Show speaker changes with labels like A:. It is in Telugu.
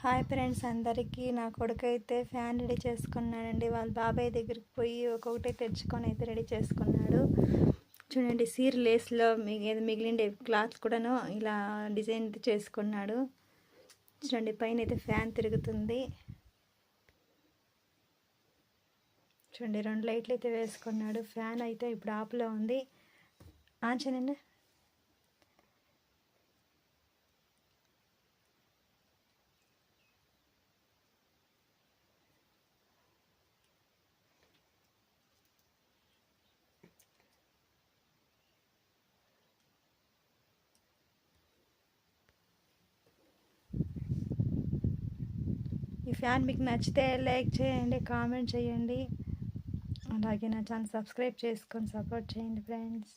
A: హాయ్ ఫ్రెండ్స్ అందరికీ. నా కొడుకు అయితే ఫ్యాన్ రెడీ చేసుకున్నాడండి. వాళ్ళ బాబాయ్ దగ్గరికి పోయి ఒక్కొక్కటి తెచ్చుకొని అయితే రెడీ చేసుకున్నాడు. చూడండి, సీర్ లేస్లో మిగిలిండే క్లాత్ కూడాను ఇలా డిజైన్ చేసుకున్నాడు. చూడండి, పైన అయితే ఫ్యాన్ తిరుగుతుంది. చూడండి, 2 లైట్లు అయితే వేసుకున్నాడు. ఫ్యాన్ అయితే ఇప్పుడు ఆఫ్లో ఉంది. ఆన్ చేయండి. ఈ ఫ్యాన్ మీకు నచ్చితే లైక్ చేయండి, కామెంట్ చేయండి, అలాగే నా ఛానల్ సబ్స్క్రైబ్ చేసుకొని సపోర్ట్ చేయండి ఫ్రెండ్స్.